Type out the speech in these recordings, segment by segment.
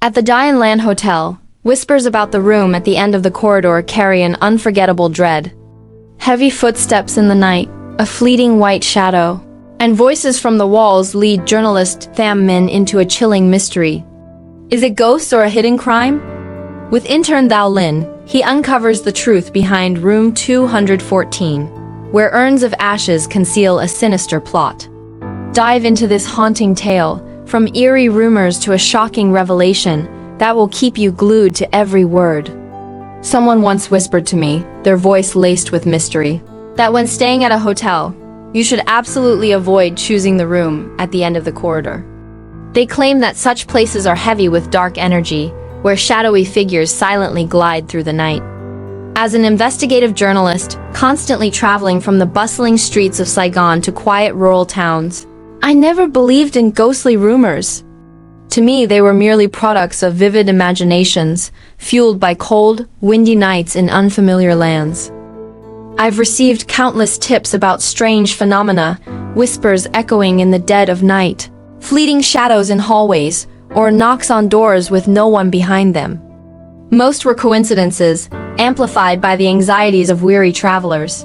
At the Duyen Hotel, whispers about the room at the end of the corridor carry an unforgettable dread. Heavy footsteps in the night, a fleeting white shadow, and voices from the walls lead journalist Tham Min into a chilling mystery. Is it ghosts or a hidden crime? With intern Thao Lin, he uncovers the truth behind room 214, where urns of ashes conceal a sinister plot. Dive into this haunting tale, from eerie rumors to a shocking revelation that will keep you glued to every word. Someone once whispered to me, their voice laced with mystery, that when staying at a hotel, you should absolutely avoid choosing the room at the end of the corridor. They claim that such places are heavy with dark energy, where shadowy figures silently glide through the night. As an investigative journalist, constantly traveling from the bustling streets of Saigon to quiet rural towns, I never believed in ghostly rumors. To me, they were merely products of vivid imaginations, fueled by cold, windy nights in unfamiliar lands. I've received countless tips about strange phenomena, whispers echoing in the dead of night, fleeting shadows in hallways, or knocks on doors with no one behind them. Most were coincidences, amplified by the anxieties of weary travelers.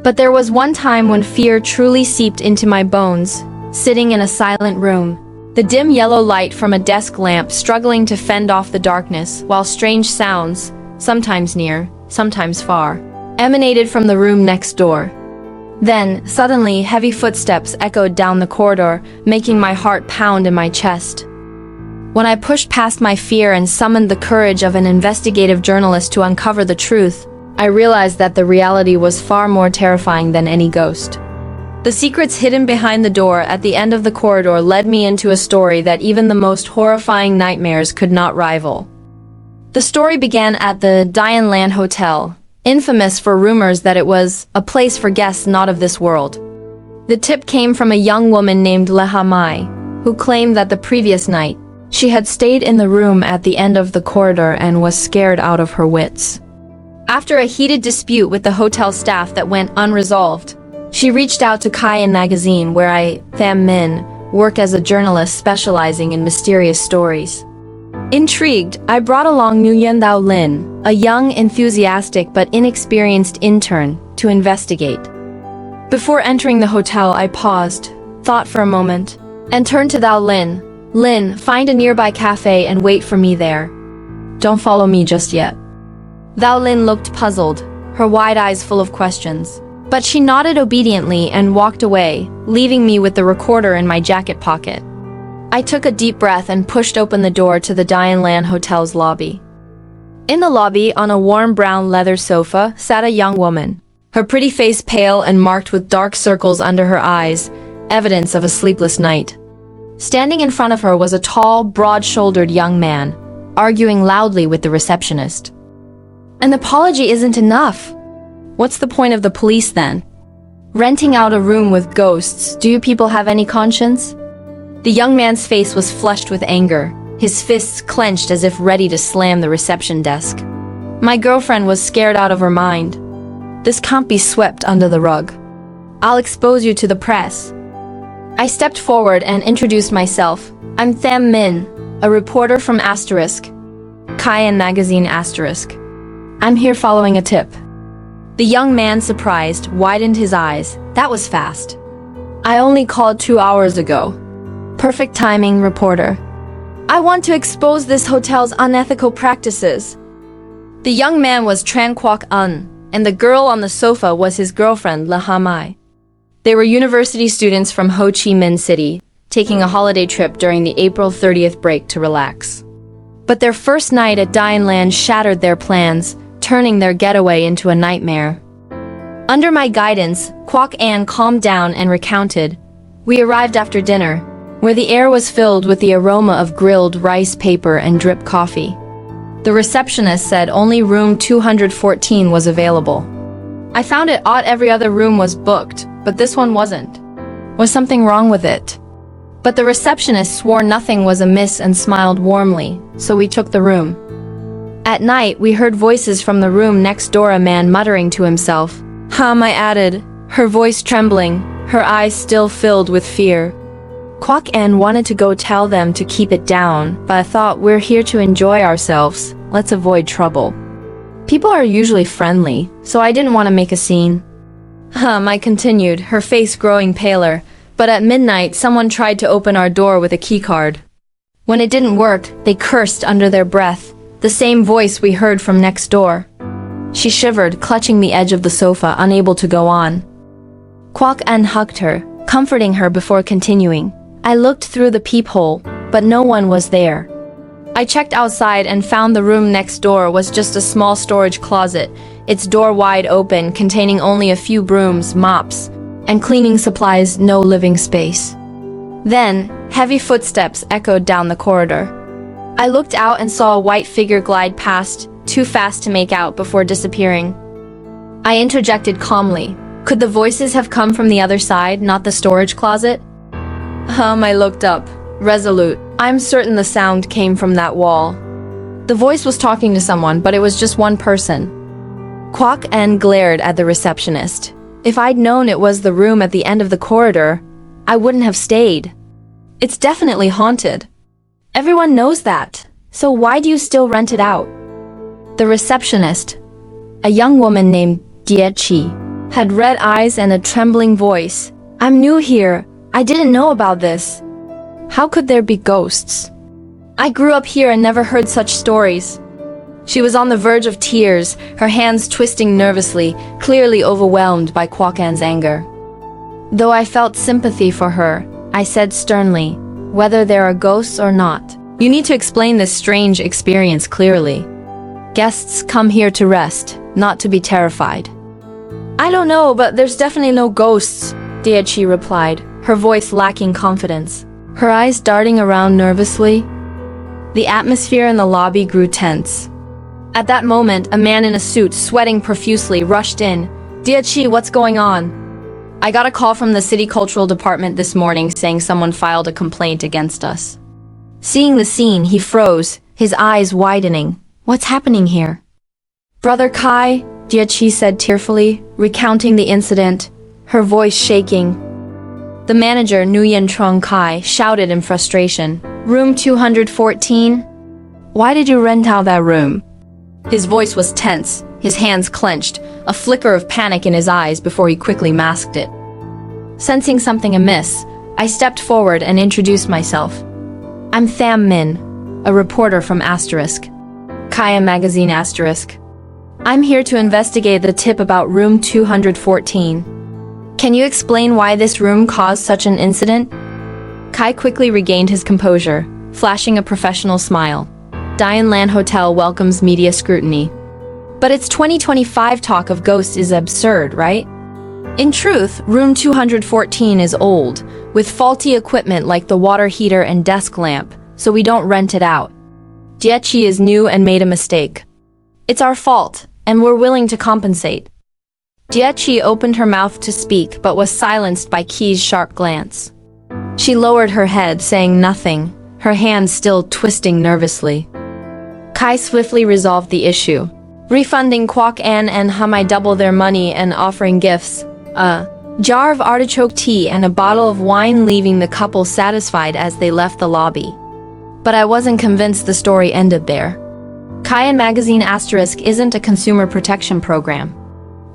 But there was one time when fear truly seeped into my bones, sitting in a silent room, the dim yellow light from a desk lamp struggling to fend off the darkness, while strange sounds, sometimes near, sometimes far, emanated from the room next door. Then, suddenly, heavy footsteps echoed down the corridor, making my heart pound in my chest. When I pushed past my fear and summoned the courage of an investigative journalist to uncover the truth, I realized that the reality was far more terrifying than any ghost. The secrets hidden behind the door at the end of the corridor led me into a story that even the most horrifying nightmares could not rival. The story began at the Duyen Hotel, infamous for rumors that it was a place for guests not of this world. The tip came from a young woman named Lanh, who claimed that the previous night, she had stayed in the room at the end of the corridor and was scared out of her wits. After a heated dispute with the hotel staff that went unresolved, she reached out to Crim magazine, where I, Tham Min, work as a journalist specializing in mysterious stories. Intrigued, I brought along Duyen Thao Lin, a young, enthusiastic but inexperienced intern, to investigate. Before entering the hotel, I paused, thought for a moment, and turned to Thao Lin. Lin, find a nearby cafe and wait for me there. Don't follow me just yet. Thao Lin looked puzzled, her wide eyes full of questions. But she nodded obediently and walked away, leaving me with the recorder in my jacket pocket. I took a deep breath and pushed open the door to the Duyen Hotel's lobby. In the lobby, on a warm brown leather sofa, sat a young woman, her pretty face pale and marked with dark circles under her eyes, evidence of a sleepless night. Standing in front of her was a tall, broad-shouldered young man, arguing loudly with the receptionist. An apology isn't enough. What's the point of the police then? Renting out a room with ghosts, do you people have any conscience? The young man's face was flushed with anger, his fists clenched as if ready to slam the reception desk. My girlfriend was scared out of her mind. This can't be swept under the rug. I'll expose you to the press. I stepped forward and introduced myself. I'm Tham Min, a reporter from Crim magazine. I'm here following a tip. The young man, surprised, widened his eyes. That was fast. I only called 2 hours ago. Perfect timing, reporter. I want to expose this hotel's unethical practices. The young man was Tran Quoc Un, and the girl on the sofa was his girlfriend, Lanh. They were university students from Ho Chi Minh City, taking a holiday trip during the April 30th break to relax. But their first night at Duyen shattered their plans, turning their getaway into a nightmare. Under my guidance, Quoc An calmed down and recounted. We arrived after dinner, where the air was filled with the aroma of grilled rice paper and drip coffee. The receptionist said only room 214 was available. I found it odd every other room was booked, but this one wasn't. Was something wrong with it? But the receptionist swore nothing was amiss and smiled warmly, so we took the room. At night, we heard voices from the room next door, a man muttering to himself. I added, her voice trembling, her eyes still filled with fear. Kwok En wanted to go tell them to keep it down, but I thought we're here to enjoy ourselves. Let's avoid trouble. People are usually friendly, so I didn't want to make a scene. I continued, her face growing paler, but at midnight someone tried to open our door with a keycard. When it didn't work, they cursed under their breath, the same voice we heard from next door. She shivered, clutching the edge of the sofa, unable to go on. Kwok En hugged her, comforting her before continuing. I looked through the peephole, but no one was there. I checked outside and found the room next door was just a small storage closet, its door wide open, containing only a few brooms, mops, and cleaning supplies, no living space. Then, heavy footsteps echoed down the corridor. I looked out and saw a white figure glide past, too fast to make out before disappearing. I interjected calmly. Could the voices have come from the other side, not the storage closet? I looked up, resolute. I'm certain the sound came from that wall. The voice was talking to someone, but it was just one person. Kwok En glared at the receptionist. If I'd known it was the room at the end of the corridor, I wouldn't have stayed. It's definitely haunted. Everyone knows that, so why do you still rent it out? The receptionist, a young woman named Duyen, had red eyes and a trembling voice. I'm new here. I didn't know about this. How could there be ghosts? I grew up here and never heard such stories. She was on the verge of tears, her hands twisting nervously, clearly overwhelmed by Kwok En's anger. Though I felt sympathy for her, I said sternly, whether there are ghosts or not, you need to explain this strange experience clearly. Guests come here to rest, not to be terrified. I don't know, but there's definitely no ghosts, Duyen replied, her voice lacking confidence, her eyes darting around nervously. The atmosphere in the lobby grew tense. At that moment, a man in a suit, sweating profusely, rushed in. Duyen, what's going on? I got a call from the city cultural department this morning saying someone filed a complaint against us. Seeing the scene, he froze, his eyes widening. What's happening here? Brother Kai, Duyen said tearfully, recounting the incident, her voice shaking. The manager, Nguyen Trong Kai, shouted in frustration. Room 214? Why did you rent out that room? His voice was tense, his hands clenched, a flicker of panic in his eyes before he quickly masked it. Sensing something amiss, I stepped forward and introduced myself. I'm Tham Min, a reporter from Asterisk. Kaya Magazine Asterisk. I'm here to investigate the tip about room 214. Can you explain why this room caused such an incident? Kai quickly regained his composure, flashing a professional smile. Duyen Land Hotel welcomes media scrutiny. But its 2025 talk of ghosts is absurd, right? In truth, room 214 is old, with faulty equipment like the water heater and desk lamp, so we don't rent it out. Duyen is new and made a mistake. It's our fault, and we're willing to compensate. Duyen opened her mouth to speak, but was silenced by Ki's sharp glance. She lowered her head, saying nothing, her hands still twisting nervously. Kai swiftly resolved the issue, refunding Kwok En and Hamai double their money and offering gifts, a jar of artichoke tea and a bottle of wine, leaving the couple satisfied as they left the lobby. But I wasn't convinced the story ended there. Kaya Magazine Asterisk isn't a consumer protection program.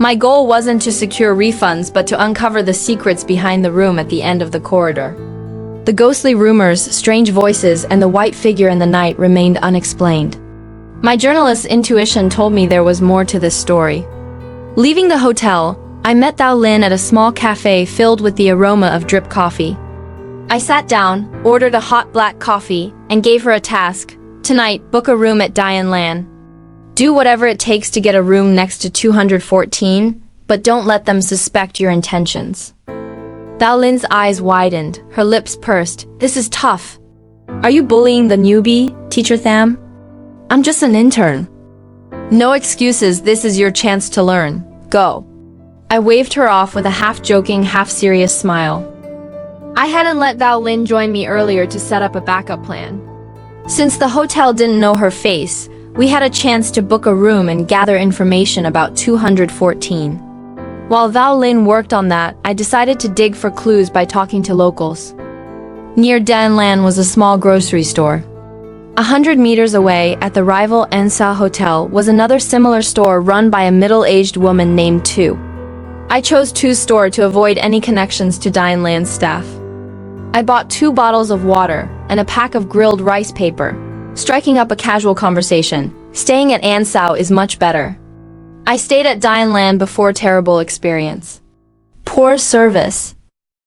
My goal wasn't to secure refunds but to uncover the secrets behind the room at the end of the corridor. The ghostly rumors, strange voices, and the white figure in the night remained unexplained. My journalist's intuition told me there was more to this story. Leaving the hotel, I met Dao Lin at a small cafe filled with the aroma of drip coffee. I sat down, ordered a hot black coffee, and gave her a task. Tonight, book a room at Duyen Land. Do whatever it takes to get a room next to 214, but don't let them suspect your intentions. Dao Lin's eyes widened, her lips pursed. This is tough. Are you bullying the newbie, Teacher Tham? I'm just an intern. No excuses, this is your chance to learn. Go. I waved her off with a half-joking, half-serious smile. I hadn't let Dao Lin join me earlier to set up a backup plan. Since the hotel didn't know her face, we had a chance to book a room and gather information about 214. While Dao Lin worked on that, I decided to dig for clues by talking to locals. Near Duyen was a small grocery store. 100 meters away, at the rival Ansa Hotel, was another similar store run by a middle-aged woman named Tu. I chose Tu's store to avoid any connections to Duyen's staff. I bought 2 bottles of water and a pack of grilled rice paper, striking up a casual conversation. Staying at Ansao is much better. I stayed at Duyen before terrible experience. Poor service.